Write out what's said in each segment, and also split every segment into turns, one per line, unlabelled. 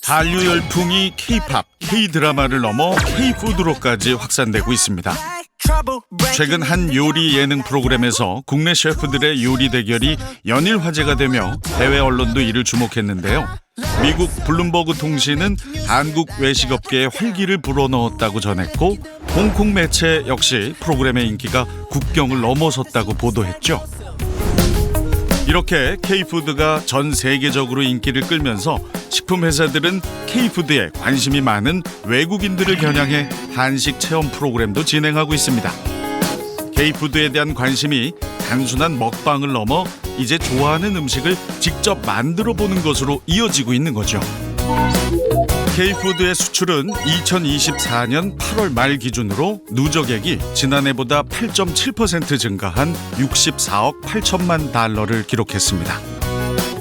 한류 열풍이 K-팝, K-드라마를 넘어 K-푸드로까지 확산되고 있습니다. 최근 한 요리 예능 프로그램에서 국내 셰프들의 요리 대결이 연일 화제가 되며 해외 언론도 이를 주목했는데요. 미국 블룸버그 통신은 한국 외식업계에 활기를 불어넣었다고 전했고, 홍콩 매체 역시 프로그램의 인기가 국경을 넘어섰다고 보도했죠. 이렇게 K푸드가 전 세계적으로 인기를 끌면서 식품 회사들은 K푸드에 관심이 많은 외국인들을 겨냥해 한식 체험 프로그램도 진행하고 있습니다. K푸드에 대한 관심이 단순한 먹방을 넘어 이제 좋아하는 음식을 직접 만들어 보는 것으로 이어지고 있는 거죠. K푸드의 수출은 2024년 8월 말 기준으로 누적액이 지난해보다 8.7% 증가한 64억 8천만 달러를 기록했습니다.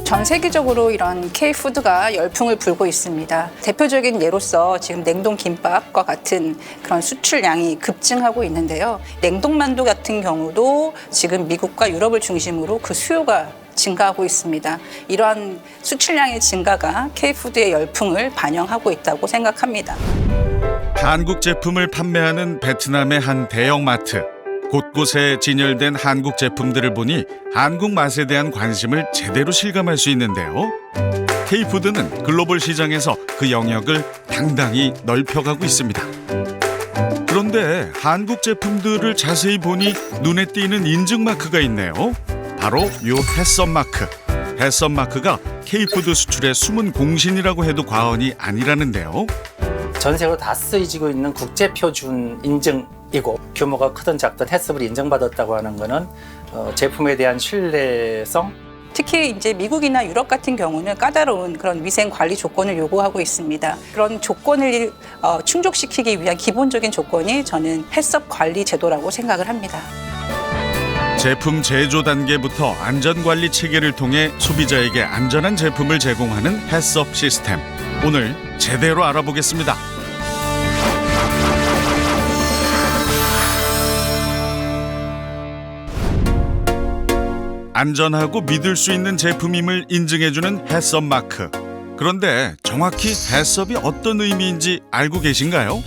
전 세계적으로 이런 K푸드가 열풍을 불고 있습니다. 대표적인 예로서 지금 냉동 김밥과 같은 그런 수출량이 급증하고 있는데요. 냉동만두 같은 경우도 지금 미국과 유럽을 중심으로 그 수요가 증가하고 있습니다. 이러한 수출량의 증가가 K푸드의 열풍을 반영하고 있다고 생각합니다.
한국 제품을 판매하는 베트남의 한 대형마트. 곳곳에 진열된 한국 제품들을 보니 한국 맛에 대한 관심을 제대로 실감할 수 있는데요. K푸드는 글로벌 시장에서 그 영역을 당당히 넓혀가고 있습니다. 그런데 한국 제품들을 자세히 보니 눈에 띄는 인증 마크가 있네요. 바로 요 햇섭 마크. 햇섭 마크가 K푸드 수출의 숨은 공신이라고 해도 과언이 아니라는데요.
전 세계로 다 쓰여지고 있는 국제 표준 인증이고, 규모가 크든 작든 햇섭을 인정받았다고 하는 것은 제품에 대한 신뢰성.
특히 이제 미국이나 유럽 같은 경우는 까다로운 그런 위생 관리 조건을 요구하고 있습니다. 그런 조건을 충족시키기 위한 기본적인 조건이 저는 햇섭 관리 제도라고 생각을 합니다.
제품 제조 단계부터 안전관리 체계를 통해 소비자에게 안전한 제품을 제공하는 햇섭 시스템. 오늘 제대로 알아보겠습니다. 안전하고 믿을 수 있는 제품임을 인증해주는 햇섭 마크. 그런데 정확히 햇섭이 어떤 의미인지 알고 계신가요?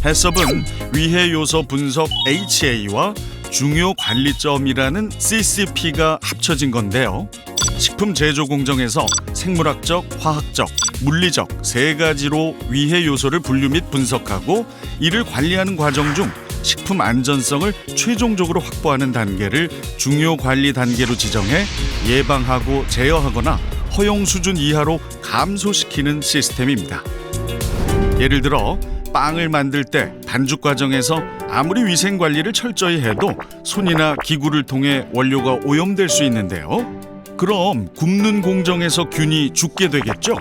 햇섭은 위해 요소 분석 HA와 중요 관리점이라는 CCP가 합쳐진 건데요. 식품 제조 공정에서 생물학적, 화학적, 물리적 세 가지로 위해 요소를 분류 및 분석하고 이를 관리하는 과정 중 식품 안전성을 최종적으로 확보하는 단계를 중요 관리 단계로 지정해 예방하고 제어하거나 허용 수준 이하로 감소시키는 시스템입니다. 예를 들어 빵을 만들 때 반죽 과정에서 아무리 위생 관리를 철저히 해도 손이나 기구를 통해 원료가 오염될 수 있는데요. 그럼 굽는 공정에서 균이 죽게 되겠죠.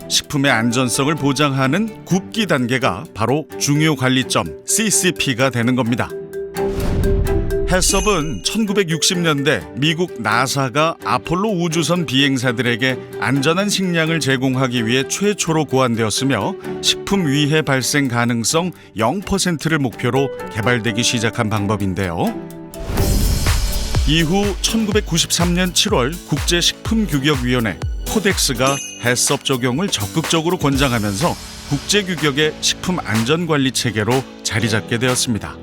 식품의 안전성을 보장하는 굽기 단계가 바로 중요 관리점 CCP가 되는 겁니다. 햇섭은 1960년대 미국 나사가 아폴로 우주선 비행사들에게 안전한 식량을 제공하기 위해 최초로 고안되었으며 식품 위해 발생 가능성 0%를 목표로 개발되기 시작한 방법인데요. 이후 1993년 7월 국제식품규격위원회 코덱스가 햇섭 적용을 적극적으로 권장하면서 국제규격의 식품 안전관리 체계로 자리 잡게 되었습니다.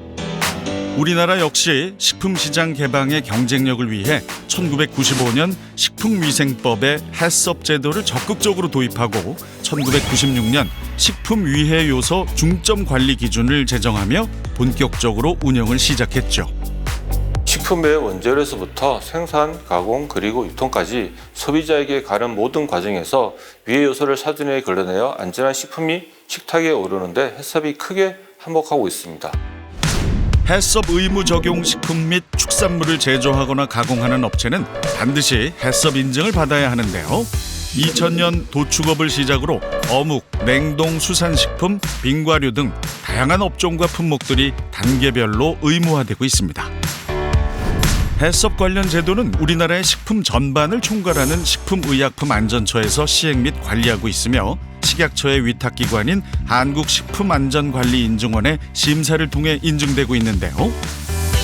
우리나라 역시 식품시장 개방의 경쟁력을 위해 1995년 식품위생법에 햇섭 제도를 적극적으로 도입하고 1996년 식품위해요소 중점관리 기준을 제정하며 본격적으로 운영을 시작했죠.
식품의 원재료에서부터 생산, 가공, 그리고 유통까지 소비자에게 가는 모든 과정에서 위해 요소를 사전에 걸러내어 안전한 식품이 식탁에 오르는데 햇섭이 크게 한몫하고 있습니다.
햇섭 의무 적용 식품 및 축산물을 제조하거나 가공하는 업체는 반드시 햇섭 인증을 받아야 하는데요. 2000년 도축업을 시작으로 어묵, 냉동 수산식품, 빙과류 등 다양한 업종과 품목들이 단계별로 의무화되고 있습니다. 햇섭 관련 제도는 우리나라의 식품 전반을 총괄하는 식품의약품안전처에서 시행 및 관리하고 있으며 식약처의 위탁기관인 한국식품안전관리인증원의 심사를 통해 인증되고 있는데요.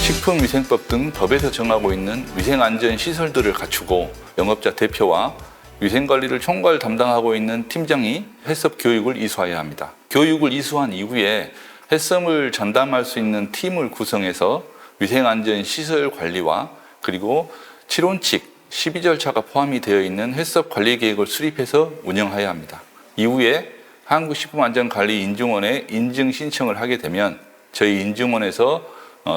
식품위생법 등 법에서 정하고 있는 위생안전시설들을 갖추고 영업자 대표와 위생관리를 총괄 담당하고 있는 팀장이 햇섭 교육을 이수해야 합니다. 교육을 이수한 이후에 햇섭을 전담할 수 있는 팀을 구성해서 위생안전 시설 관리와 그리고 7원칙 12절차가 포함이 되어 있는 햇섭 관리 계획을 수립해서 운영해야 합니다. 이후에 한국식품안전관리 인증원에 인증 신청을 하게 되면 저희 인증원에서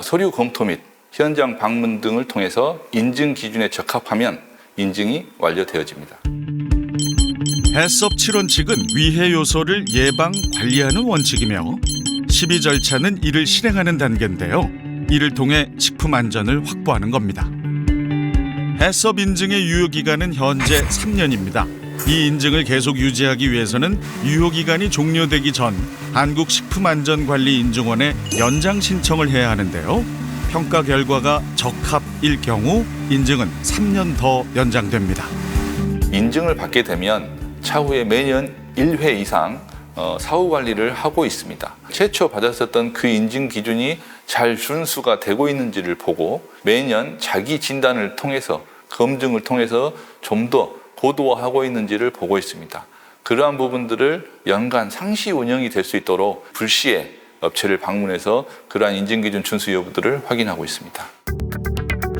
서류 검토 및 현장 방문 등을 통해서 인증 기준에 적합하면 인증이 완료되어집니다.
햇섭 7원칙은 위해 요소를 예방, 관리하는 원칙이며 12절차는 이를 실행하는 단계인데요. 이를 통해 식품 안전을 확보하는 겁니다. 햇섭 인증의 유효기간은 현재 3년입니다. 이 인증을 계속 유지하기 위해서는 유효기간이 종료되기 전 한국식품안전관리인증원에 연장 신청을 해야 하는데요. 평가 결과가 적합일 경우 인증은 3년 더 연장됩니다.
인증을 받게 되면 차후에 매년 1회 이상 사후 관리를 하고 있습니다. 최초 받았었던 그 인증 기준이 잘 준수가 되고 있는지를 보고 매년 자기 진단을 통해서 검증을 통해서 좀 더 고도화하고 있는지를 보고 있습니다. 그러한 부분들을 연간 상시 운영이 될 수 있도록 불시에 업체를 방문해서 그러한 인증기준 준수 여부들을 확인하고 있습니다.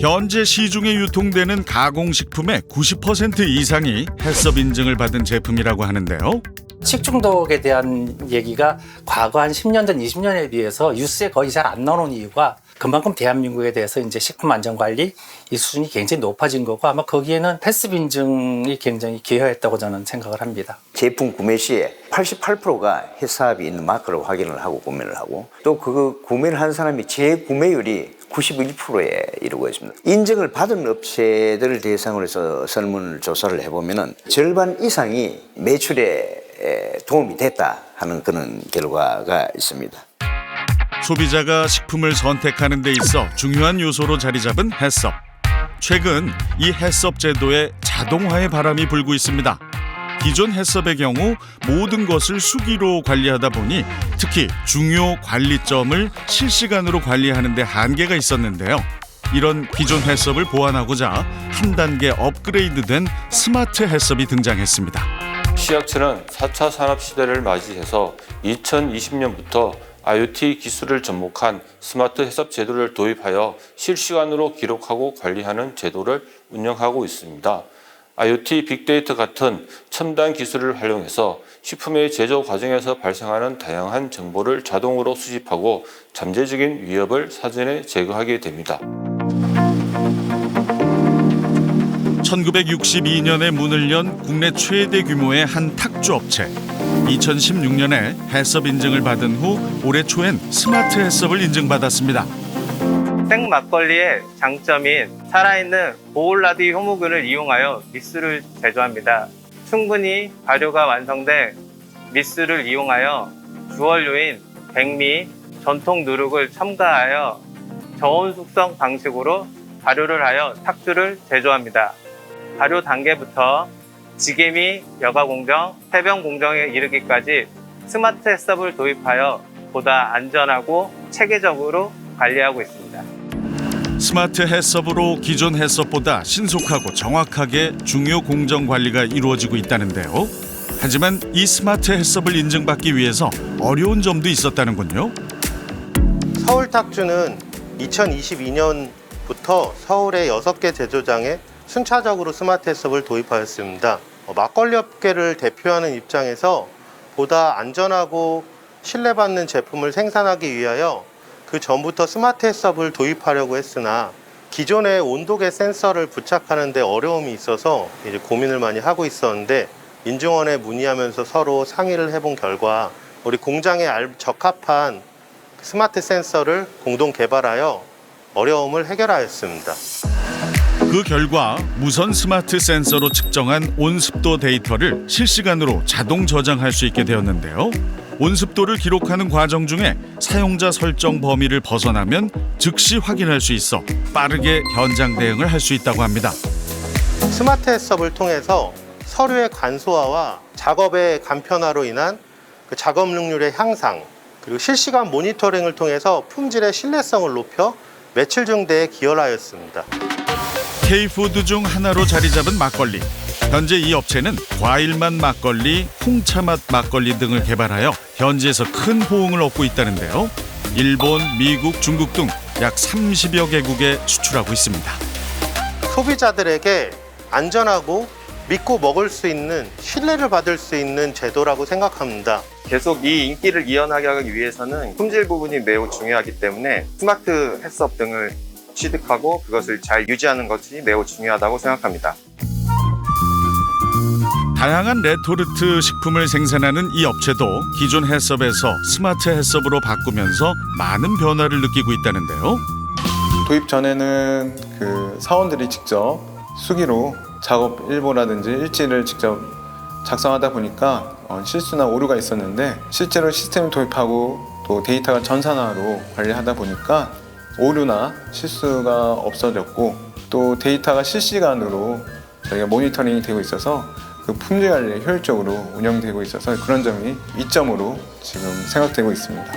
현재 시중에 유통되는 가공식품의 90% 이상이 햇섭 인증을 받은 제품이라고 하는데요.
식중독에 대한 얘기가 과거 한 10년 전 20년에 비해서 뉴스에 거의 잘 안 나오는 이유가 그만큼 대한민국에 대해서 이제 식품 안전 관리 이 수준이 굉장히 높아진 거고 아마 거기에는 햇섭 인증이 굉장히 기여했다고 저는 생각을 합니다.
제품 구매 시에 88%가 햇섭이 있는 마크를 확인을 하고 구매를 하고 또 그 구매를 한 사람이 재구매율이 91%에 이르고 있습니다. 인증을 받은 업체들을 대상으로 해서 설문조사를 해보면 절반 이상이 매출에 도움이 됐다 하는 그런 결과가 있습니다.
소비자가 식품을 선택하는 데 있어 중요한 요소로 자리 잡은 햇섭. 최근 이 햇섭 제도에 자동화의 바람이 불고 있습니다. 기존 햇섭의 경우 모든 것을 수기로 관리하다 보니 특히 중요 관리점을 실시간으로 관리하는 데 한계가 있었는데요. 이런 기존 햇섭을 보완하고자 한 단계 업그레이드된 스마트 햇섭이 등장했습니다.
시약처는 4차 산업시대를 맞이해서 2020년부터 IoT 기술을 접목한 스마트 햇섭 제도를 도입하여 실시간으로 기록하고 관리하는 제도를 운영하고 있습니다. IoT 빅데이터 같은 첨단 기술을 활용해서 식품의 제조 과정에서 발생하는 다양한 정보를 자동으로 수집하고 잠재적인 위협을 사전에 제거하게 됩니다.
1962년에 문을 연 국내 최대 규모의 한 탁주 업체. 2016년에 햇섭 인증을 받은 후 올해 초엔 스마트 햇섭을 인증받았습니다.
생막걸리의 장점인 살아있는 보울라디 효모균을 이용하여 미스를 제조합니다. 충분히 발효가 완성된 미스를 이용하여 주원료인 백미, 전통 누룩을 첨가하여 저온 숙성 방식으로 발효를 하여 탁주를 제조합니다. 발효 단계부터 지게미 여가 공정, 태병 공정에 이르기까지 스마트 햇섭을 도입하여 보다 안전하고 체계적으로 관리하고 있습니다.
스마트 햇섭으로 기존 햇섭보다 신속하고 정확하게 중요 공정 관리가 이루어지고 있다는데요. 하지만 이 스마트 햇섭을 인증받기 위해서 어려운 점도 있었다는군요.
서울 탁주는 2022년부터 서울의 6개 제조장에 순차적으로 스마트 햇섭을 도입하였습니다. 막걸리 업계를 대표하는 입장에서 보다 안전하고 신뢰받는 제품을 생산하기 위하여 그 전부터 스마트 햇섭을 도입하려고 했으나 기존의 온도계 센서를 부착하는 데 어려움이 있어서 이제 고민을 많이 하고 있었는데 인증원에 문의하면서 서로 상의를 해본 결과 우리 공장에 적합한 스마트 센서를 공동 개발하여 어려움을 해결하였습니다.
그 결과 무선 스마트 센서로 측정한 온습도 데이터를 실시간으로 자동 저장할 수 있게 되었는데요. 온습도를 기록하는 과정 중에 사용자 설정 범위를 벗어나면 즉시 확인할 수 있어 빠르게 현장 대응을 할 수 있다고 합니다.
스마트 햇섭을 통해서 서류의 간소화와 작업의 간편화로 인한 그 작업 능률의 향상, 그리고 실시간 모니터링을 통해서 품질의 신뢰성을 높여 매출 증대에 기여하였습니다.
K푸드 중 하나로 자리 잡은 막걸리. 현재 이 업체는 과일맛 막걸리, 홍차맛 막걸리 등을 개발하여 현지에서 큰 호응을 얻고 있다는데요. 일본, 미국, 중국 등 약 30여 개국에 수출하고 있습니다.
소비자들에게 안전하고 믿고 먹을 수 있는, 신뢰를 받을 수 있는 제도라고 생각합니다.
계속 이 인기를 이어나가기 하기 위해서는 품질 부분이 매우 중요하기 때문에 스마트 햇섭 등을 취득하고 그것을 잘 유지하는 것이 매우 중요하다고 생각합니다.
다양한 레토르트 식품을 생산하는 이 업체도 기존 햇섭에서 스마트 햇섭으로 바꾸면서 많은 변화를 느끼고 있다는데요.
도입 전에는 그 사원들이 직접 수기로 작업 일보라든지 일지를 직접 작성하다 보니까 실수나 오류가 있었는데, 실제로 시스템을 도입하고 또 데이터가 전산화로 관리하다 보니까 오류나 실수가 없어졌고, 또 데이터가 실시간으로 저희가 모니터링이 되고 있어서 그 품질 관리에 효율적으로 운영되고 있어서 그런 점이 이점으로 지금 생각되고 있습니다.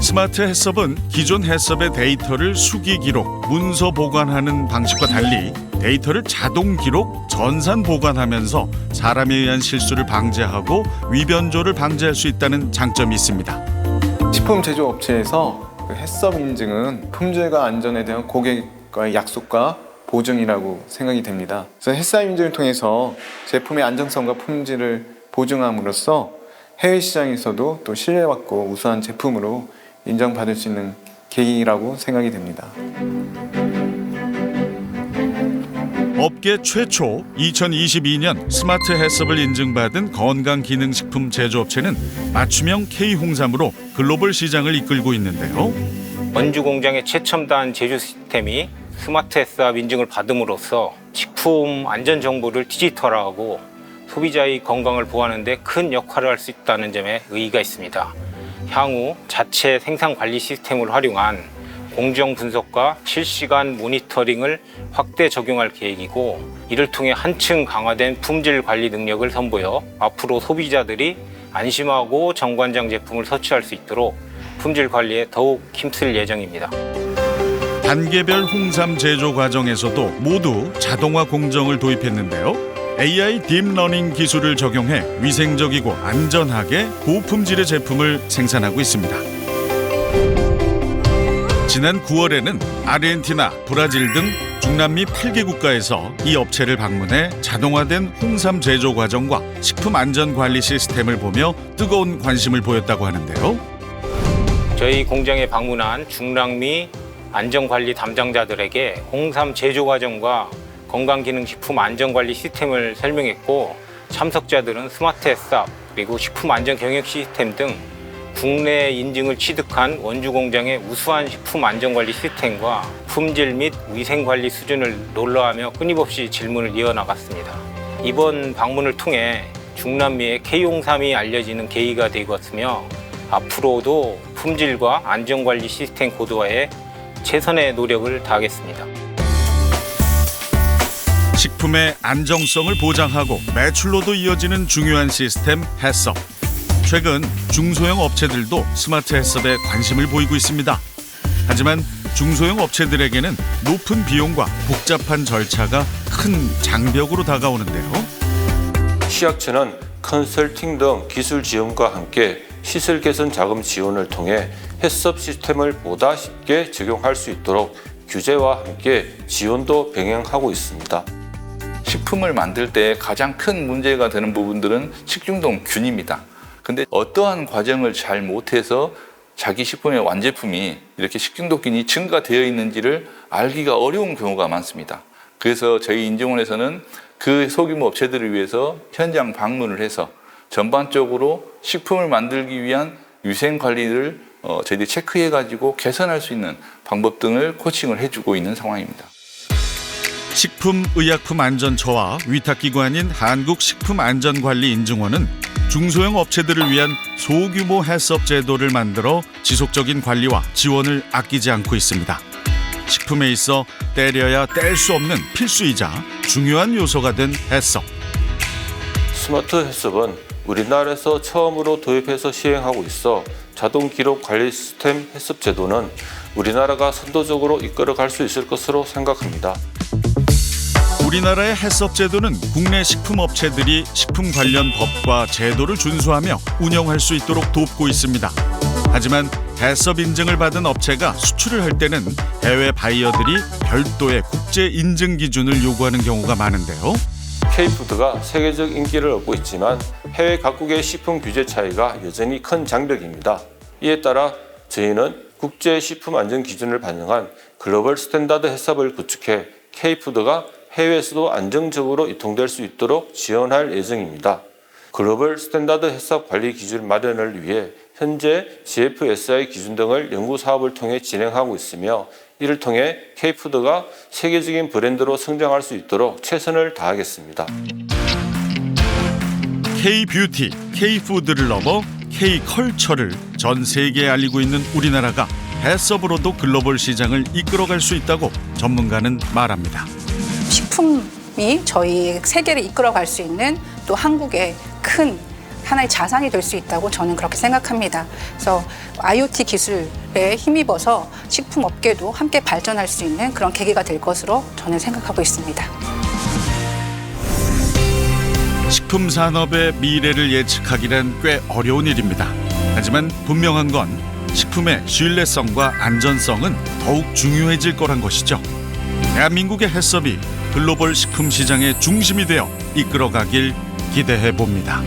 스마트 햇섭은 기존 햇섭의 데이터를 수기 기록, 문서 보관하는 방식과 달리 데이터를 자동 기록, 전산 보관하면서 사람에 의한 실수를 방지하고 위변조를 방지할 수 있다는 장점이 있습니다.
식품 제조업체에서 그 햇섭 인증은 품질과 안전에 대한 고객과의 약속과 보증이라고 생각이 됩니다. 그래서 햇섭 인증을 통해서 제품의 안정성과 품질을 보증함으로써 해외 시장에서도 또 신뢰받고 우수한 제품으로 인정받을 수 있는 계기라고 생각이 됩니다.
업계 최초 2022년 스마트 햇섭을 인증받은 건강기능식품 제조업체는 맞춤형 K홍삼으로 글로벌 시장을 이끌고 있는데요.
원주 공장의 최첨단 제조 시스템이 스마트 햇섭 인증을 받음으로써 식품 안전 정보를 디지털화하고 소비자의 건강을 보호하는 데 큰 역할을 할 수 있다는 점에 의의가 있습니다. 향후 자체 생산 관리 시스템을 활용한 공정 분석과 실시간 모니터링을 확대 적용할 계획이고, 이를 통해 한층 강화된 품질 관리 능력을 선보여 앞으로 소비자들이 안심하고 정관장 제품을 섭취할 수 있도록 품질 관리에 더욱 힘쓸 예정입니다.
단계별 홍삼 제조 과정에서도 모두 자동화 공정을 도입했는데요. AI 딥러닝 기술을 적용해 위생적이고 안전하게 고품질의 제품을 생산하고 있습니다. 지난 9월에는 아르헨티나, 브라질 등 중남미 8개 국가에서 이 업체를 방문해 자동화된 홍삼 제조 과정과 식품 안전 관리 시스템을 보며 뜨거운 관심을 보였다고 하는데요.
저희 공장에 방문한 중남미 안전관리 담당자들에게 홍삼 제조 과정과 건강기능식품 안전관리 시스템을 설명했고, 참석자들은 스마트 햇섭 그리고 식품 안전 경영 시스템 등 국내 인증을 취득한 원주 공장의 우수한 식품 안전관리 시스템과 품질 및 위생관리 수준을 놀라하며 끊임없이 질문을 이어나갔습니다. 이번 방문을 통해 중남미의 K홍삼이 알려지는 계기가 되었으며, 앞으로도 품질과 안전관리 시스템 고도화에 최선의 노력을 다하겠습니다.
식품의 안정성을 보장하고 매출로도 이어지는 중요한 시스템 햇섭. 최근 중소형 업체들도 스마트 햇섭에 관심을 보이고 있습니다. 하지만 중소형 업체들에게는 높은 비용과 복잡한 절차가 큰 장벽으로 다가오는데요.
시약처는 컨설팅 등 기술 지원과 함께 시설 개선 자금 지원을 통해 햇섭 시스템을 보다 쉽게 적용할 수 있도록 규제와 함께 지원도 병행하고 있습니다.
식품을 만들 때 가장 큰 문제가 되는 부분들은 식중독균입니다. 근데 어떠한 과정을 잘 못해서 자기 식품의 완제품이 이렇게 식중독균이 증가되어 있는지를 알기가 어려운 경우가 많습니다. 그래서 저희 인증원에서는 그 소규모 업체들을 위해서 현장 방문을 해서 전반적으로 식품을 만들기 위한 위생 관리를 저희들이 체크해가지고 개선할 수 있는 방법 등을 코칭을 해주고 있는 상황입니다.
식품의약품안전처와 위탁기관인 한국식품안전관리인증원은 중소형 업체들을 위한 소규모 햇섭 제도를 만들어 지속적인 관리와 지원을 아끼지 않고 있습니다. 식품에 있어 때려야 뗄 수 없는 필수이자 중요한 요소가 된 햇섭.
스마트 햇섭은 우리나라에서 처음으로 도입해서 시행하고 있어 자동 기록 관리 시스템 햇섭 제도는 우리나라가 선도적으로 이끌어갈 수 있을 것으로 생각합니다.
우리나라의 해썹 제도는 국내 식품 업체들이 식품 관련 법과 제도를 준수하며 운영할 수 있도록 돕고 있습니다. 하지만 해썹 인증을 받은 업체가 수출을 할 때는 해외 바이어들이 별도의 국제 인증 기준을 요구하는 경우가 많은데요.
K푸드가 세계적 인기를 얻고 있지만 해외 각국의 식품 규제 차이가 여전히 큰 장벽입니다. 이에 따라 저희는 국제 식품 안전 기준을 반영한 글로벌 스탠다드 해썹을 구축해 K푸드가 해외에서도 안정적으로 유통될 수 있도록 지원할 예정입니다. 글로벌 스탠다드 해썹 관리 기준 마련을 위해 현재 GFSI 기준 등을 연구 사업을 통해 진행하고 있으며 이를 통해 K푸드가 세계적인 브랜드로 성장할 수 있도록 최선을 다하겠습니다.
K뷰티, K푸드를 넘어 K컬처를 전 세계에 알리고 있는 우리나라가 해썹으로도 글로벌 시장을 이끌어갈 수 있다고 전문가는 말합니다.
식품이 저희 세계를 이끌어갈 수 있는 또 한국의 큰 하나의 자산이 될 수 있다고 저는 그렇게 생각합니다. 그래서 IoT 기술에 힘입어서 식품 업계도 함께 발전할 수 있는 그런 계기가 될 것으로 저는 생각하고 있습니다.
식품 산업의 미래를 예측하기란 꽤 어려운 일입니다. 하지만 분명한 건 식품의 신뢰성과 안전성은 더욱 중요해질 거란 것이죠. 대한민국의 해썹이 글로벌 식품 시장의 중심이 되어 이끌어가길 기대해 봅니다.